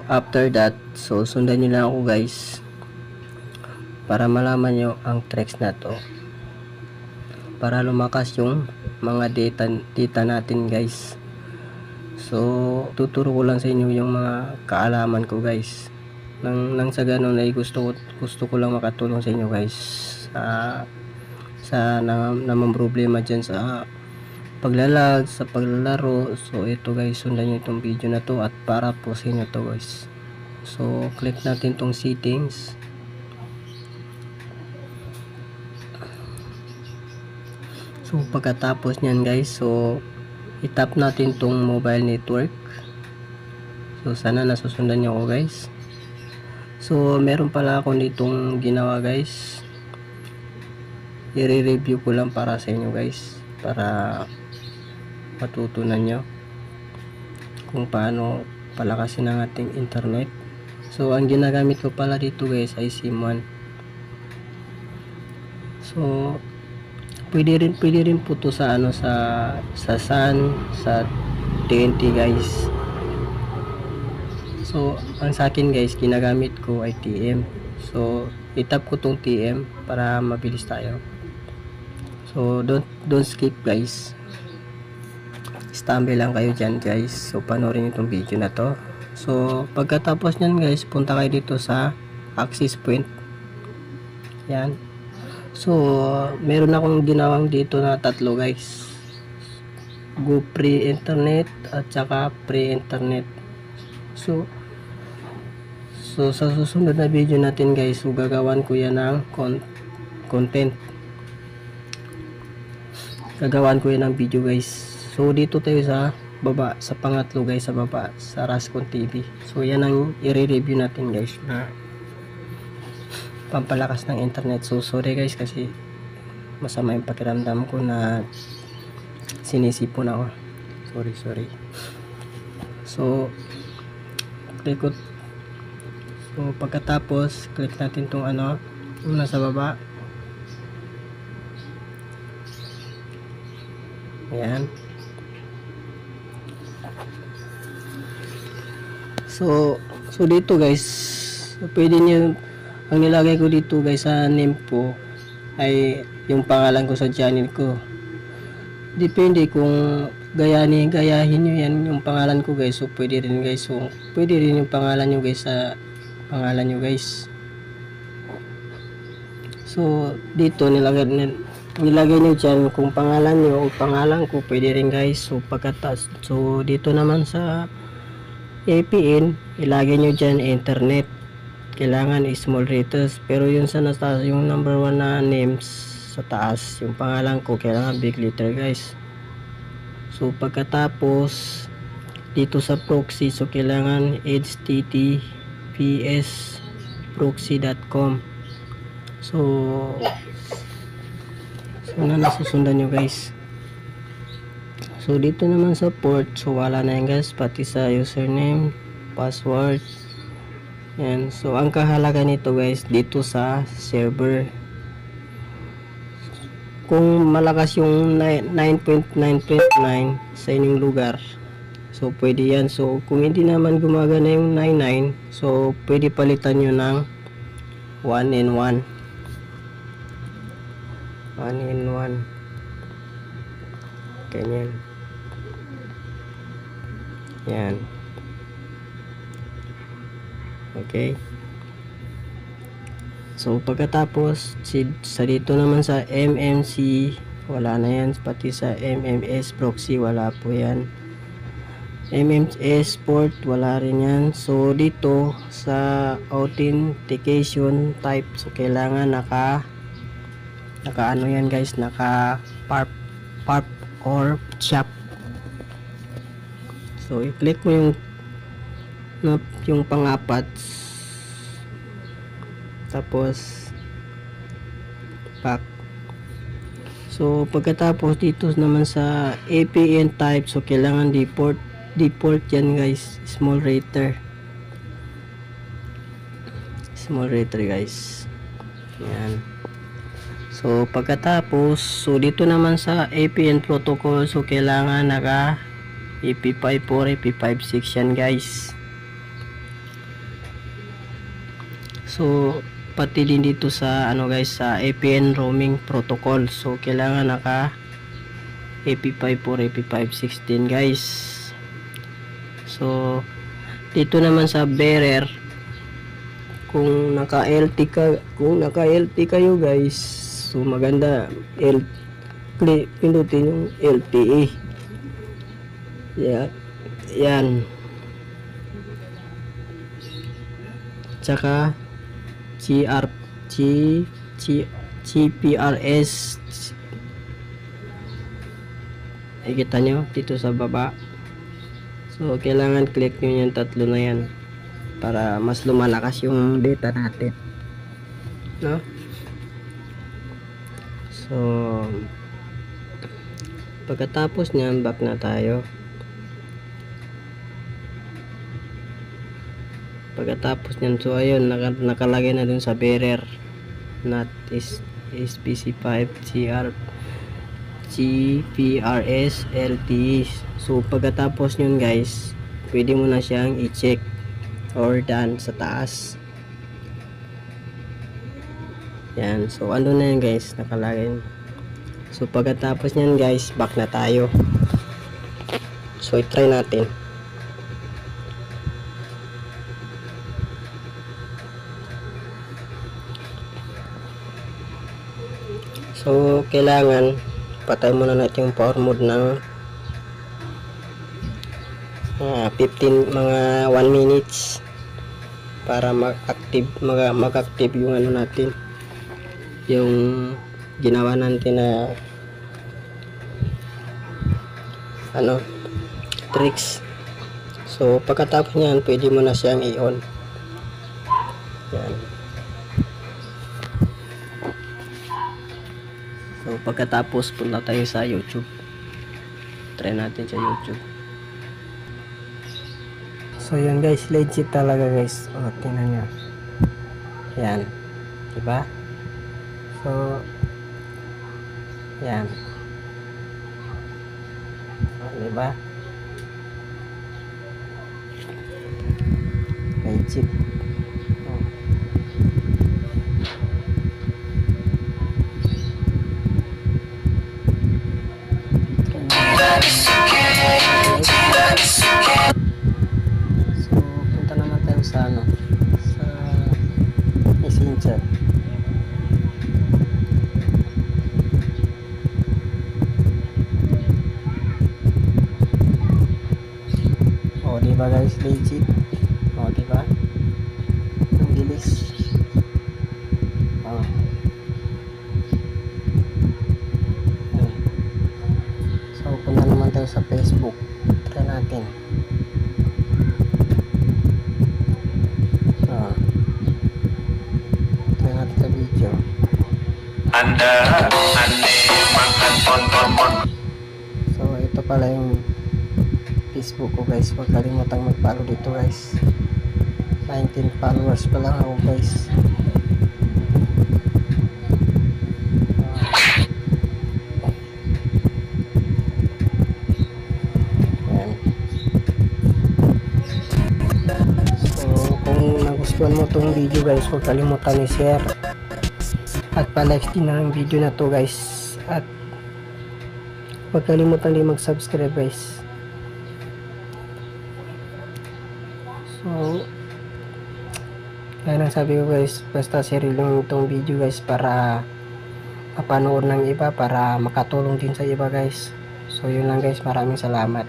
after that, so sundan nyo lang ako guys para malaman nyo ang tricks na to para lumakas yung mga data natin guys. So tuturo ko lang sa inyo yung mga kaalaman ko guys, nang sa ganun ay gusto ko lang makatulong sa inyo guys sa namang problema dyan sa paglalag, sa paglalaro. So ito guys, sundan nyo itong video na to at para po sa inyo to guys. So click natin tong settings. So pagkatapos nyan guys, so itap natin tong mobile network. So sana nasusundan nyo ako guys. So meron pala ako nitong ginawa guys, i-review ko lang para sa inyo guys, para matutunan nyo kung paano palakasin ang ating internet. So ang ginagamit ko pala dito guys ay SIM1. So pwede rin po to sa sa SAN, sa TNT guys. So ang sa akin guys, ginagamit ko ay TM. So itap ko tong TM para mabilis tayo. So don't skip guys, stamby lang kayo dyan guys. So panoorin itong video na to. So pagkatapos nyan guys, punta kayo dito sa access point. Yan. So meron akong ginawang dito na tatlo guys, go free internet at saka free internet. So sa susunod na video natin guys, so gagawan ko yan ng content, gagawan ko yan ng video guys. So dito tayo sa baba, sa pangatlo guys, sa baba, sa Rascon TV. So yan ang i-review natin guys, na pampalakas ng internet. So sorry guys kasi masama yung pakiramdam ko na sinisipon ako. Sorry. So click ko. So pagkatapos click natin tong yung nasa baba. Ayan. So dito guys, pwede nyo, ang nilagay ko dito guys sa name po ay yung pangalan ko sa channel ko. Depende kung gayahin nyo yan yung pangalan ko guys. So pwede rin guys, so pwede rin yung pangalan nyo guys sa pangalan nyo guys. So dito nilagay nyo dyan kung pangalan nyo o pangalan ko, pwede rin guys. So pagkatas, so dito naman sa APN, ilagay nyo dyan internet, kailangan small letters, pero yun sa nasa yung number 1 na names sa taas, yung pangalan ko, kailangan big letter guys. So pagkatapos dito sa proxy, so kailangan https proxy.com. so na nasusundan nyo guys. So dito naman sa port, so wala na yan guys, pati sa username, password. Yan. So ang kahalaga nito guys, dito sa server, kung malakas yung 9.9.9 sa inyong lugar, so pwede yan. So kung hindi naman gumagana yung 99, so pwede palitan nyo ng 1-in-1 ganyan. Yan. Okay. So pagkatapos sa dito naman sa MMC, wala na yan, pati sa MMS proxy wala po yan, MMS port wala rin yan. So dito sa authentication type, so kailangan naka ano yan guys, naka PARP or CHAP. So i-click mo yung pang-apat, tapos back. So pagkatapos dito naman sa APN type, so kailangan default yan guys, small letter guys. Yan. So pagkatapos, so dito naman sa APN protocol, so kailangan naka IP54, IP56 yan guys. So pati din dito sa ano guys, sa APN roaming protocol. So kailangan naka AP5 or AP516 guys. So dito naman sa bearer, kung naka LT kayo guys, so maganda pindutin yung LTE. Yan. Tsaka GPRS. Kita nyo dito sa baba. So kailangan click nyo yung tatlo na yan para mas lumalakas yung data natin, no? So pagkatapos nyan, back na tayo. Pagkatapos nyan, so ayun, nakalagay na dun sa bearer not is SPC5 GPRS LTE. So pagkatapos nyon guys, pwede mo na siyang i-check or done sa taas. Yan, so ano na yan guys, nakalagay. So pagkatapos nyan guys, back na tayo. So i-try natin. So kailangan patay muna natin yung power mode ng 1 minutes para mag-active yung ano natin, yung ginawa natin na ano, tricks. So pagkatapos niyan, pwede mo na siyang i-on. Yan. So pagkatapos, punta tayo sa YouTube. Try natin sa YouTube. So yan guys, legit talaga guys. O, tingnan nyo. Yan, diba? So yan, o, diba? Legit. O. So punta naman tayo sa ano, sa Messenger. O diba guys, legit. O diba, ang bilis. O. So punta naman tayo sa Facebook. Try natin. Try natin sa video. So ito pala yung Facebook ko guys. Huwag kalimutang mag-follow dito guys. 19 followers pa lang ako guys. Kung mo tong video guys, huwag kalimutan i-share at pa-like din ang video na to guys, at huwag kalimutan din mag-subscribe guys. So kaya nang sabi ko guys, basta share lang itong video guys para mapanood ng iba, para makatulong din sa iba guys. So yun lang guys, maraming salamat.